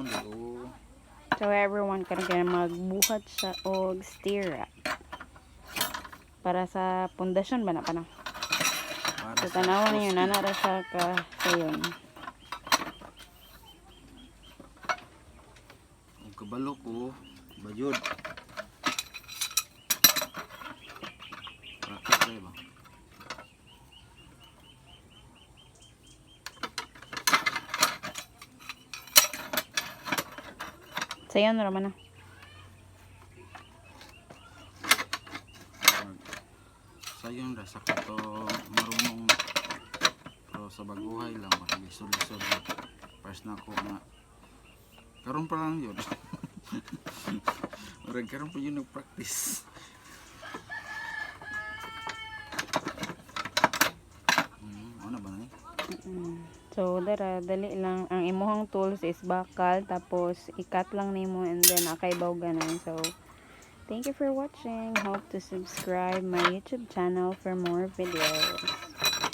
only. Oh. So everyone ka na magbuhat sa og stira. Para sa pundasyon ba na pa na? Para So tanawan niyo poste. na sa ka sayon. Ang kabalo ko, bayod. Praktis tayo ba? Sayon naman na. Sayon ra sa kato marunong pero sa baguhay lang makalisod-lisod na. First na ako na karon pa lang yun. Murag karon pa yun nag-practice. Ano ba na? So dali lang ang imuhang tools is bakal tapos ikat lang nimo and then akaibaw ganan. So thank you for watching. Hope to subscribe my YouTube channel for more videos.